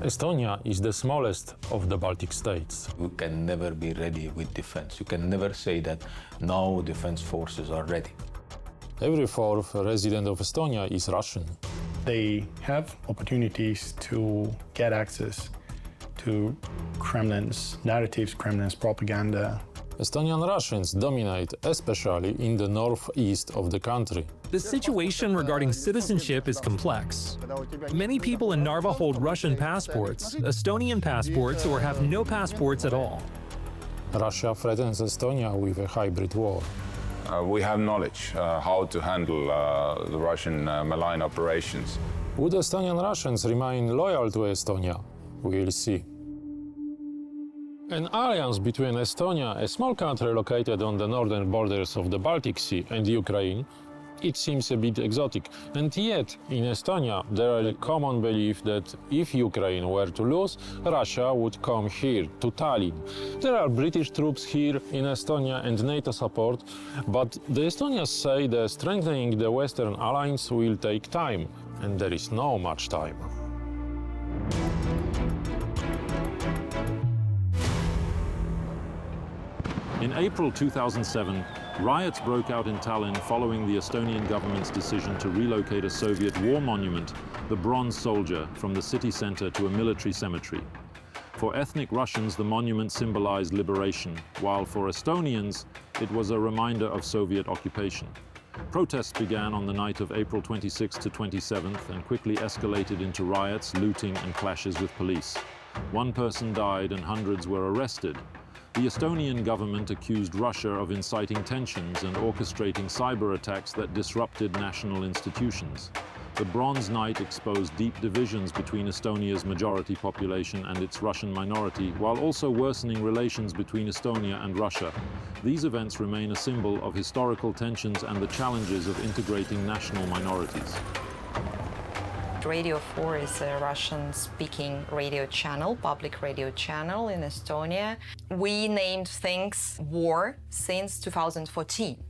Estonia is the smallest of the Baltic states. We can never be ready with defense. You can never say that now defense forces are ready. Every fourth resident of Estonia is Russian. They have opportunities to get access to Kremlin's narratives, Kremlin's propaganda. Estonian Russians dominate, especially in the northeast of the country. The situation regarding citizenship is complex. Many people in Narva hold Russian passports, Estonian passports, or have no passports at all. Russia threatens Estonia with a hybrid war. We have knowledge how to handle the Russian malign operations. Would Estonian Russians remain loyal to Estonia? We'll see. An alliance between Estonia, a small country located on the northern borders of the Baltic Sea, and Ukraine, it seems a bit exotic. And yet, in Estonia, there is a common belief that if Ukraine were to lose, Russia would come here, to Tallinn. There are British troops here in Estonia and NATO support, but the Estonians say that strengthening the Western alliance will take time, and there is not much time. In April 2007, riots broke out in Tallinn following the Estonian government's decision to relocate a Soviet war monument, the Bronze Soldier, from the city center to a military cemetery. For ethnic Russians, the monument symbolized liberation, while for Estonians, it was a reminder of Soviet occupation. Protests began on the night of April 26th to 27th and quickly escalated into riots, looting, and clashes with police. One person died and hundreds were arrested. The Estonian government accused Russia of inciting tensions and orchestrating cyber attacks that disrupted national institutions. The Bronze Night exposed deep divisions between Estonia's majority population and its Russian minority, while also worsening relations between Estonia and Russia. These events remain a symbol of historical tensions and the challenges of integrating national minorities. Radio 4 is a Russian-speaking radio channel, public radio channel in Estonia. We named things war since 2014,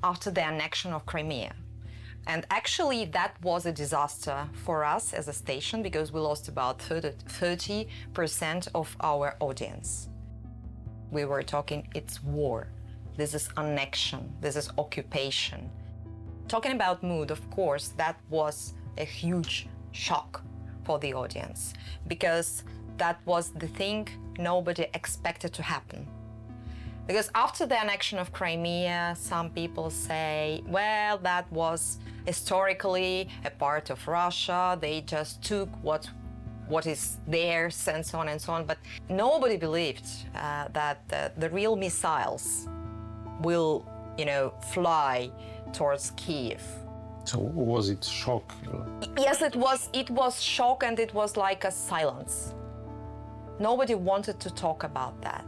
after the annexion of Crimea. And actually that was a disaster for us as a station because we lost about 30% of our audience. We were talking, it's war, this is annexion, this is occupation. Talking about mood, of course, that was a huge shock for the audience because that was the thing nobody expected to happen. Because after the annexion of Crimea, some people say, well, that was historically a part of Russia, they just took what is theirs and so on and so on, but nobody believed that the real missiles will, fly towards Kiev. So was it shock? Yes, it was shock, and it was like a silence. Nobody wanted to talk about that.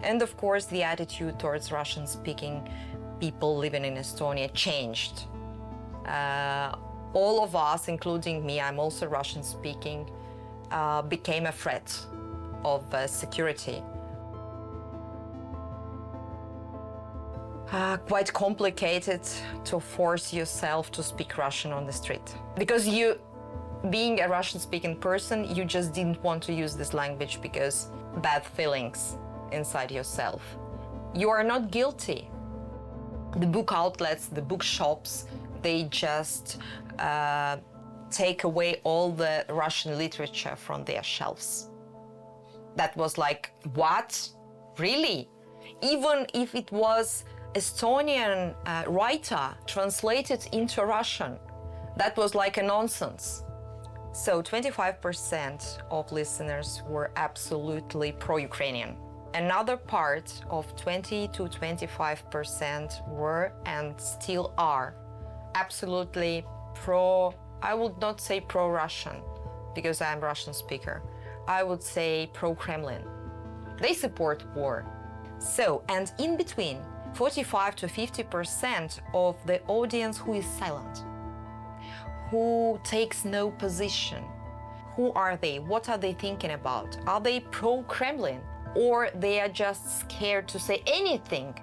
And of course, the attitude towards Russian-speaking people living in Estonia changed. All of us, including me, I'm also Russian-speaking, became a threat of security. Quite complicated to force yourself to speak Russian on the street. Because being a Russian-speaking person, you just didn't want to use this language because bad feelings inside yourself. You are not guilty. The book outlets, the bookshops, they just take away all the Russian literature from their shelves. That was like, what? Really? Even if it was Estonian writer translated into Russian, that was like a nonsense. So 25% of listeners were absolutely pro-Ukrainian. Another part of 20 to 25% were and still are absolutely I would not say pro-Russian, because I'm Russian speaker. I would say pro-Kremlin. They support war. So, and in between, 45 to 50% of the audience who is silent, who takes no position. Who are they? What are they thinking about? Are they pro-Kremlin, or they are just scared to say anything?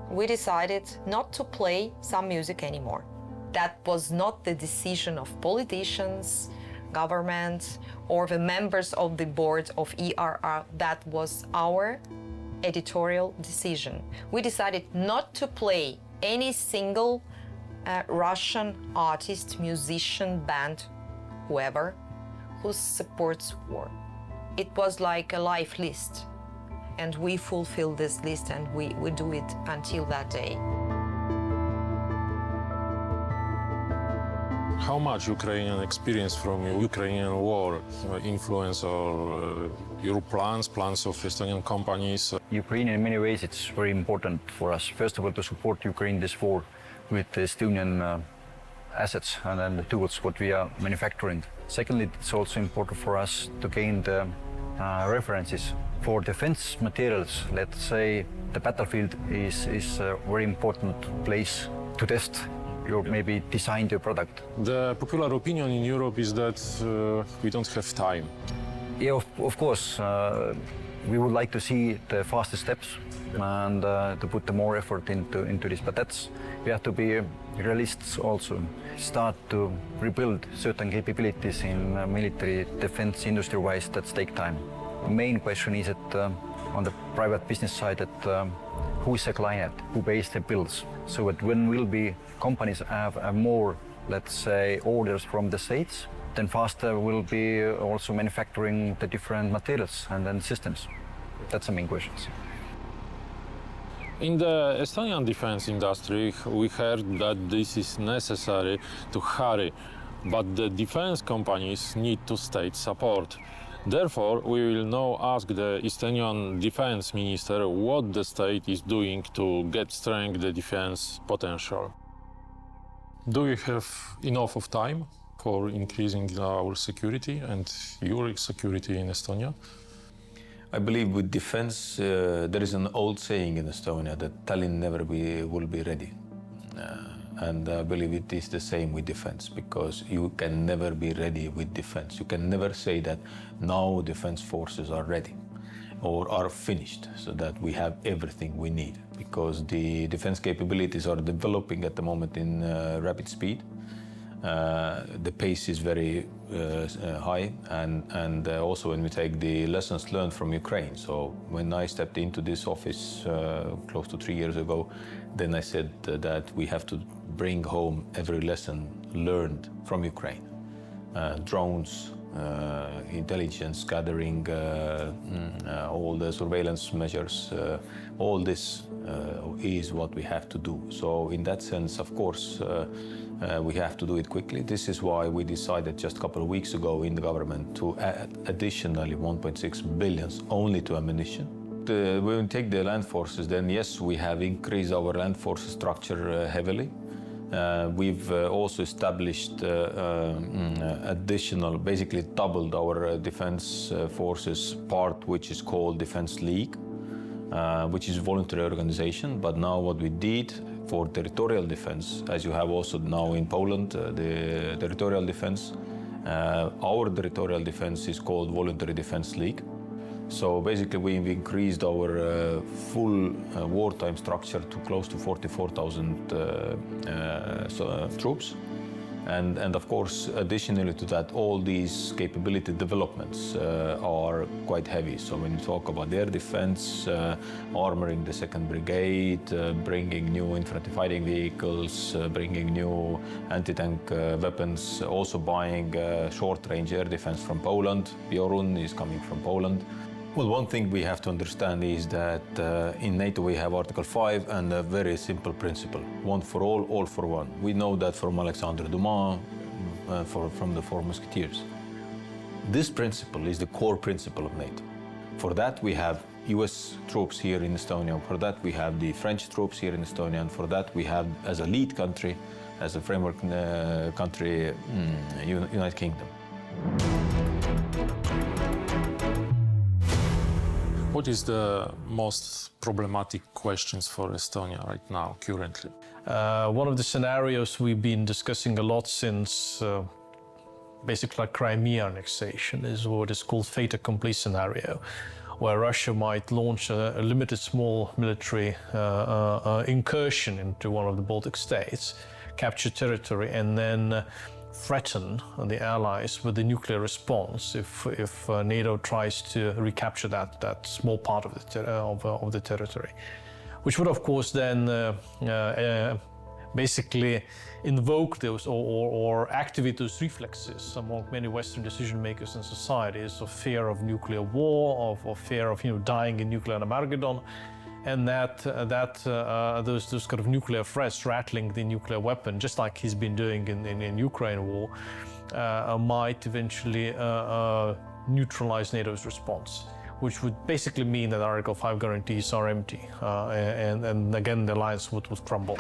We decided not to play some music anymore. That was not the decision of politicians, government or the members of the board of ERR. That was our editorial decision. We decided not to play any single Russian artist, musician, band, whoever, who supports war. It was like a life list, and we fulfill this list, and we do it until that day. How much Ukrainian experience from Ukrainian war influence your plans of Estonian companies? Ukraine, in many ways, it's very important for us. First of all, to support Ukraine this war with the Estonian assets and then the tools what we are manufacturing. Secondly, it's also important for us to gain the references for defense materials. Let's say the battlefield is a very important place to test your maybe design your product. The popular opinion in Europe is that we don't have time. Yeah, of course, we would like to see the faster steps and to put the more effort into this. But we have to be realists also. Start to rebuild certain capabilities in military defense industry-wise that take time. The main question is that on the private business side, that who is the client, who pays the bills, so that when will be companies have more, let's say, orders from the states, then faster will be also manufacturing the different materials and then systems. That's the main questions. In the Estonian defense industry, we heard that this is necessary to hurry, but the defense companies need to state support. Therefore, we will now ask the Estonian defense minister what the state is doing to get strength the defense potential. Do we have enough of time for increasing our security and your security in Estonia? I believe with defense, there is an old saying in Estonia that Tallinn never will be ready. And I believe it is the same with defense, because you can never be ready with defense. You can never say that now defense forces are ready or are finished, so that we have everything we need, because the defense capabilities are developing at the moment in rapid speed. The pace is very high, and also when we take the lessons learned from Ukraine. So when I stepped into this office close to 3 years ago, then I said that we have to bring home every lesson learned from Ukraine. Drones, intelligence gathering, all the surveillance measures, all this is what we have to do. So in that sense, of course, we have to do it quickly. This is why we decided just a couple of weeks ago in the government to add additionally 1.6 billion only to ammunition. When we take the land forces, then yes, we have increased our land forces structure heavily. We've also established additional, basically doubled our defense forces part, which is called Defense League, which is a voluntary organization. But now what we did for territorial defense, as you have also now in Poland, the territorial defense, our territorial defense is called Voluntary Defense League. So basically we've increased our full wartime structure to close to 44,000 troops. And of course, additionally to that, all these capability developments are quite heavy. So when you talk about air defense, armoring the 2nd Brigade, bringing new infantry fighting vehicles, bringing new anti-tank weapons, also buying short-range air defense from Poland. Piorun is coming from Poland. Well, one thing we have to understand is that in NATO we have Article 5 and a very simple principle: one for all for one. We know that from Alexandre Dumas, from the Four Musketeers. This principle is the core principle of NATO. For that we have US troops here in Estonia, for that we have the French troops here in Estonia, and for that we have, as a lead country, as a framework country, United Kingdom. What is the most problematic questions for Estonia right now, currently? One of the scenarios we've been discussing a lot since basically Crimea annexation is what is called fait accompli scenario, where Russia might launch a limited small military incursion into one of the Baltic states, capture territory, and then threaten the allies with the nuclear response if NATO tries to recapture that small part of the territory, which would of course then basically invoke those or activate those reflexes among many Western decision makers and societies of fear of nuclear war, of fear of dying in nuclear Armageddon, and those kind of nuclear threats rattling the nuclear weapon, just like he's been doing in Ukraine war, might eventually neutralize NATO's response, which would basically mean that Article 5 guarantees are empty, and again the alliance would crumble.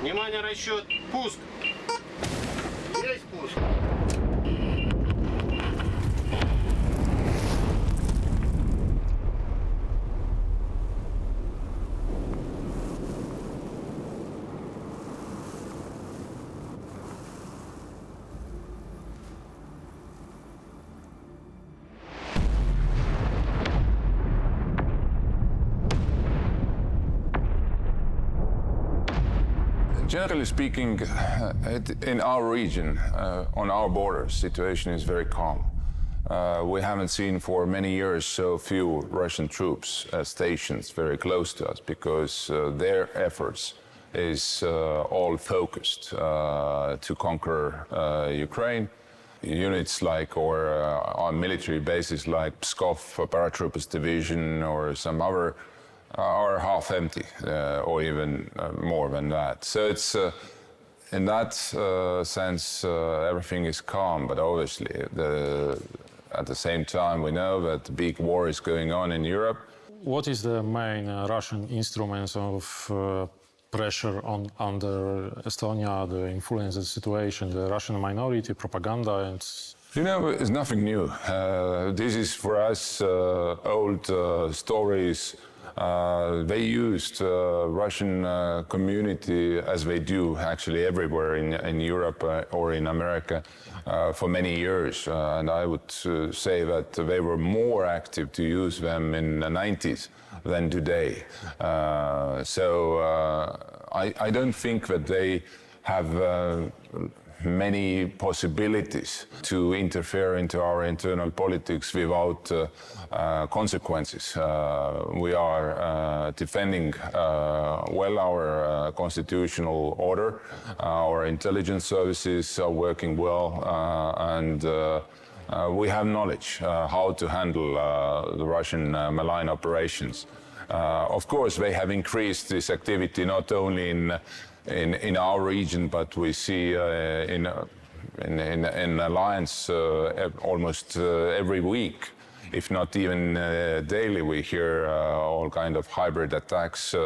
Внимание, расчет, пуск! Есть пуск! Generally speaking, in our region, on our borders, situation is very calm. We haven't seen for many years so few Russian troops stationed very close to us because their efforts is all focused to conquer Ukraine. Units like, or on military bases like Pskov Paratroopers Division or some other are half empty, or even more than that. So it's in that sense everything is calm, but obviously at the same time we know that the big war is going on in Europe. What is the main Russian instruments of pressure under Estonia, the influence of the situation, the Russian minority, propaganda, and... It's nothing new. This is for us old stories. They used Russian community, as they do actually everywhere in Europe or in America, for many years. And I would say that they were more active to use them in the 90s than today. I don't think that they have many possibilities to interfere into our internal politics without consequences. We are defending well our constitutional order. Our intelligence services are working well, and we have knowledge how to handle the Russian malign operations. Of course, they have increased this activity not only in our region, but we see in alliance almost every week, if not even daily, we hear all kind of hybrid attacks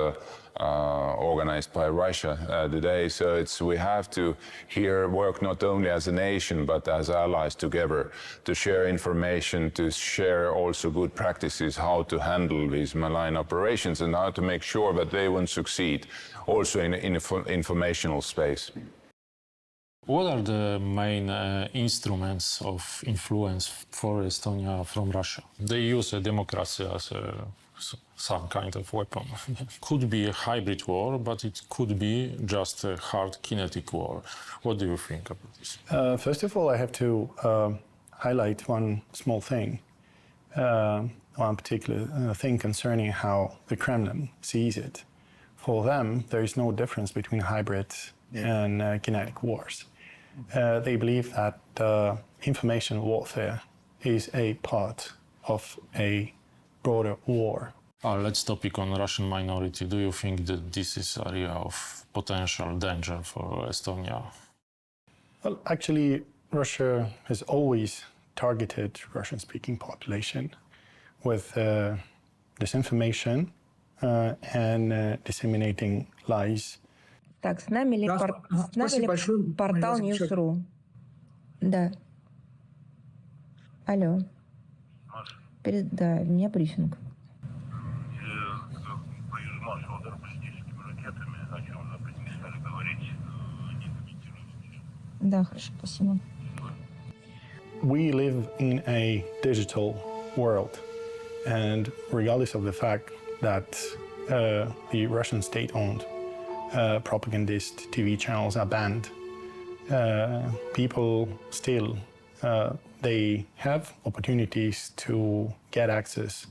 organized by Russia today. So we have to here work not only as a nation, but as allies together to share information, to share also good practices, how to handle these malign operations and how to make sure that they won't succeed also in informational space. What are the main instruments of influence for Estonia from Russia? They use a democracy as some kind of weapon. Could be a hybrid war, but it could be just a hard kinetic war. What do you think about this? First of all, I have to highlight one small thing, one particular thing concerning how the Kremlin sees it. For them, there is no difference between hybrid and kinetic wars. They believe that information warfare is a part of a broader war. Let's topic on Russian minority. Do you think that this is an area of potential danger for Estonia? Well, actually, Russia has always targeted Russian-speaking population with disinformation and disseminating lies. Так, с нами ли портал News.ru? Да. Алло. Да, у меня брифинг. Да, хорошо, спасибо. We live in a digital world, and regardless of the fact that the Russian state-owned propagandist TV channels are banned, people still, they have opportunities to get access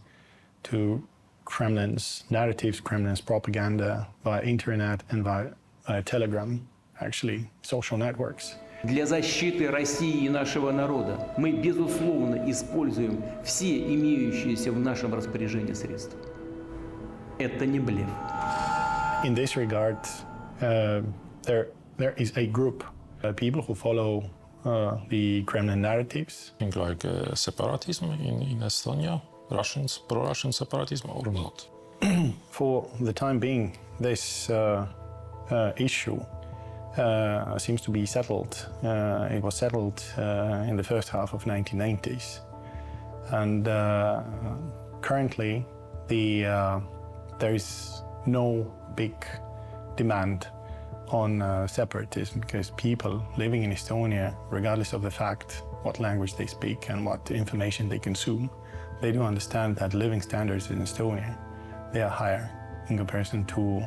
to Kremlin's narratives, Kremlin's propaganda via internet and via Telegram, actually, social networks. Для защиты России и нашего народа мы, безусловно, используем все имеющиеся в нашем распоряжении средства. Это не блеф. In this regard, there is a group of people who follow the Kremlin narratives. Think like separatism in Estonia, pro-Russian separatism or not? For the time being, this issue seems to be settled. It was settled in the first half of 1990s. And currently, there is no big demand on separatism, because people living in Estonia, regardless of the fact what language they speak and what information they consume, they do understand that living standards in Estonia, they are higher in comparison to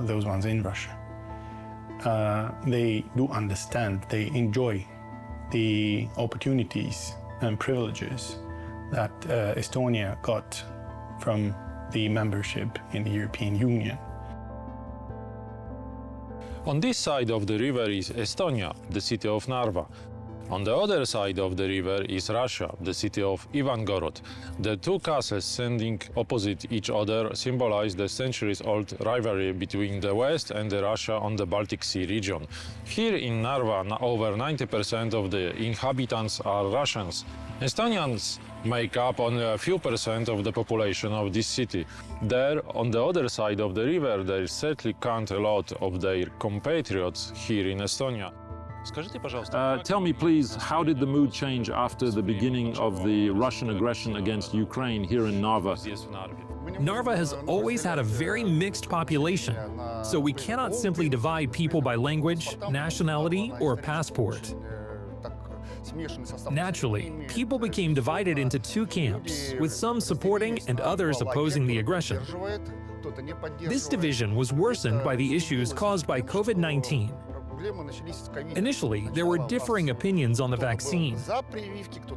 those ones in Russia. They do understand, they enjoy the opportunities and privileges that Estonia got from the membership in the European Union. On this side of the river is Estonia, the city of Narva. On the other side of the river is Russia, the city of Ivangorod. The two castles standing opposite each other symbolize the centuries-old rivalry between the West and the Russia on the Baltic Sea region. Here in Narva, over 90% of the inhabitants are Russians. Estonians make up only a few percent of the population of this city. There, on the other side of the river, they certainly count a lot of their compatriots here in Estonia. Tell me, please, how did the mood change after the beginning of the Russian aggression against Ukraine here in Narva? Narva has always had a very mixed population, so we cannot simply divide people by language, nationality, or passport. Naturally, people became divided into two camps, with some supporting and others opposing the aggression. This division was worsened by the issues caused by COVID-19. Initially, there were differing opinions on the vaccine,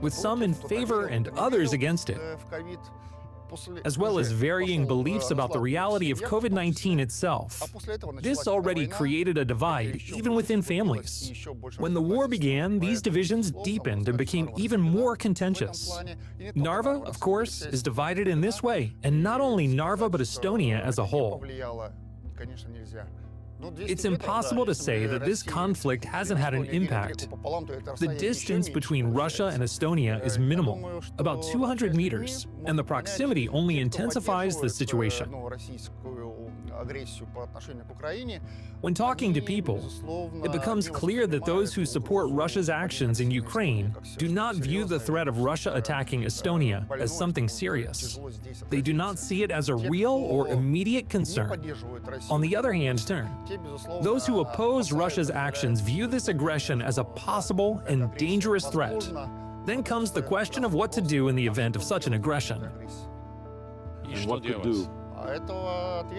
with some in favor and others against it, as well as varying beliefs about the reality of COVID-19 itself. This already created a divide, even within families. When the war began, these divisions deepened and became even more contentious. Narva, of course, is divided in this way, and not only Narva but Estonia as a whole. It's impossible to say that this conflict hasn't had an impact. The distance between Russia and Estonia is minimal, about 200 meters, and the proximity only intensifies the situation. When talking to people, it becomes clear that those who support Russia's actions in Ukraine do not view the threat of Russia attacking Estonia as something serious. They do not see it as a real or immediate concern. On the other hand, those who oppose Russia's actions view this aggression as a possible and dangerous threat. Then comes the question of what to do in the event of such an aggression. And what to do?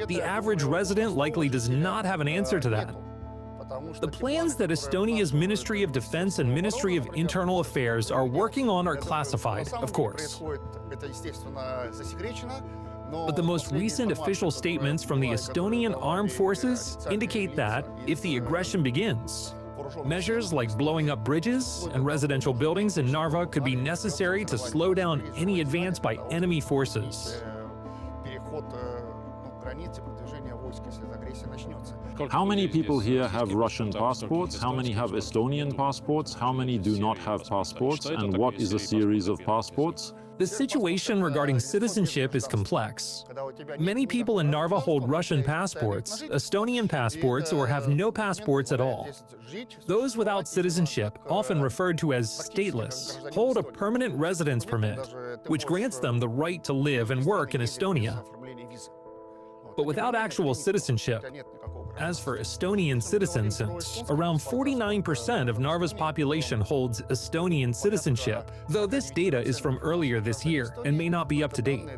The average resident likely does not have an answer to that. The plans that Estonia's Ministry of Defense and Ministry of Internal Affairs are working on are classified, of course. But the most recent official statements from the Estonian Armed Forces indicate that, if the aggression begins, measures like blowing up bridges and residential buildings in Narva could be necessary to slow down any advance by enemy forces. How many people here have Russian passports? How many have Estonian passports? How many do not have passports? And what is a series of passports? The situation regarding citizenship is complex. Many people in Narva hold Russian passports, Estonian passports, or have no passports at all. Those without citizenship, often referred to as stateless, hold a permanent residence permit, which grants them the right to live and work in Estonia. But without actual citizenship, As for Estonian citizens, around 49% of Narva's population holds Estonian citizenship, though this data is from earlier this year and may not be up to date.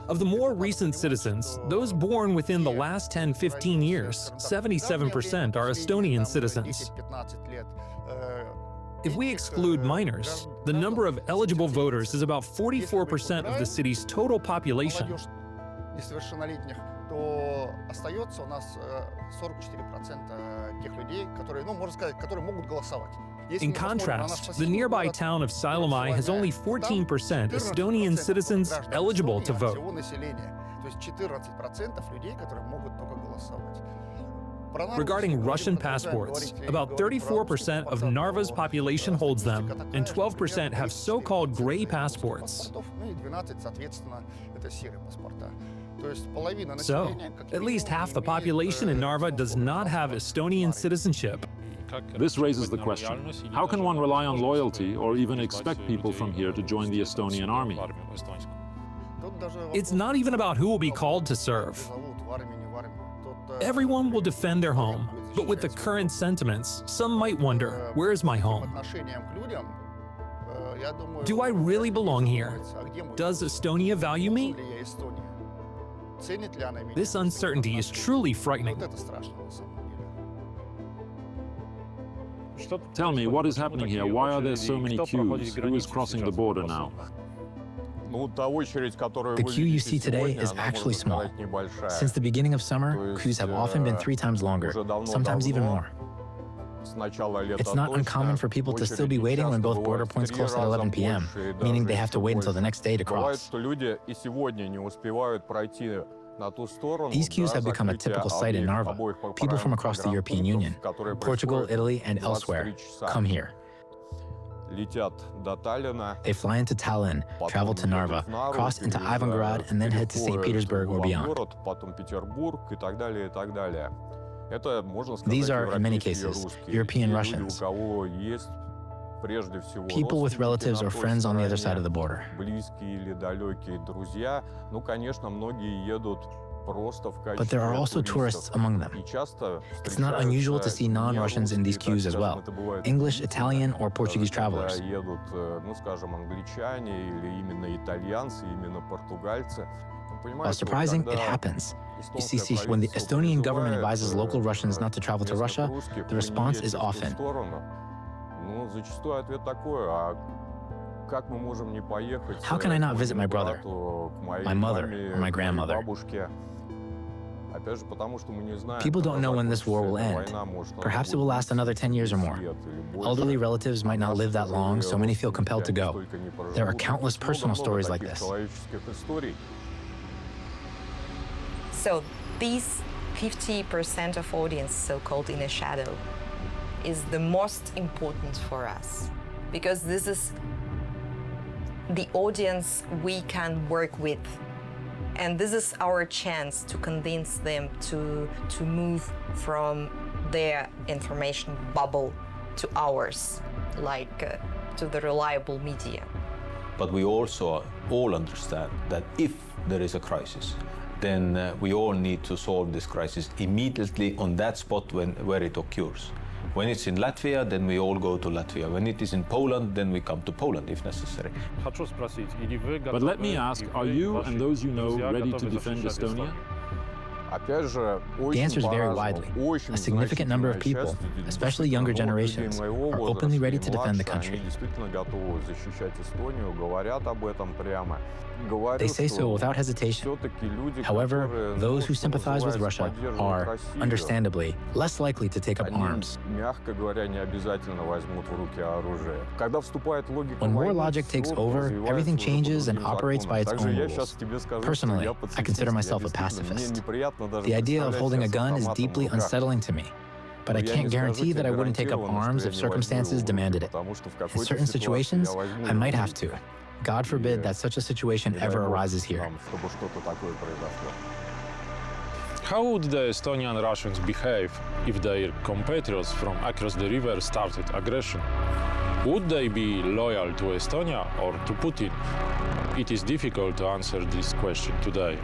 Of the more recent citizens, those born within the last 10-15 years, 77% are Estonian citizens. If we exclude minors, the number of eligible voters is about 44% of the city's total population. In contrast, the nearby town of Sailamai has only 14% Estonian citizens eligible to vote. Regarding Russian passports, about 34% of Narva's population holds them, and 12% have so-called gray passports. So, at least half the population in Narva does not have Estonian citizenship. This raises the question, how can one rely on loyalty or even expect people from here to join the Estonian army? It's not even about who will be called to serve. Everyone will defend their home, but with the current sentiments, some might wonder, where is my home? Do I really belong here? Does Estonia value me? This uncertainty is truly frightening. Tell me, what is happening here? Why are there so many queues? Who is crossing the border now? The queue you see today is actually small. Since the beginning of summer, queues have often been 3 times longer, sometimes even more. It's not uncommon for people to still be waiting when both border points close at 11 p.m., meaning they have to wait until the next day to cross. These queues have become a typical sight in Narva. People from across the European Union, Portugal, Italy, and elsewhere come here. They fly into Tallinn, travel to Narva, cross into Ivangrad, and then head to St. Petersburg or beyond. These are, in many cases, European Russians, people with relatives or friends on the other side of the border. But there are also tourists among them. It's not unusual to see non-Russians in these queues as well, English, Italian, or Portuguese travelers. While surprising, it happens. You see, when the Estonian government advises local Russians not to travel to Russia, the response is often, how can I not visit my brother, my mother, or my grandmother? People don't know when this war will end. Perhaps it will last another 10 years or more. Elderly relatives might not live that long, so many feel compelled to go. There are countless personal stories like this. So these 50% of audience, so-called in a shadow, is the most important for us, because this is the audience we can work with. And this is our chance to convince them to move from their information bubble to ours, like to the reliable media. But we also all understand that if there is a crisis, then we all need to solve this crisis immediately on that spot where it occurs. When it's in Latvia, then we all go to Latvia. When it is in Poland, then we come to Poland if necessary. But let me ask, are you and those you know ready to defend Estonia? The answers vary widely. A significant number of people, especially younger generations, are openly ready to defend the country. They say so without hesitation. However, those who sympathize with Russia are, understandably, less likely to take up arms. When war logic takes over, everything changes and operates by its own rules. Personally, I consider myself a pacifist. The idea of holding a gun is deeply unsettling to me. But I can't guarantee that I wouldn't take up arms if circumstances demanded it. In certain situations, I might have to. God forbid that such a situation ever arises here. How would the Estonian Russians behave if their compatriots from across the river started aggression? Would they be loyal to Estonia or to Putin? It is difficult to answer this question today.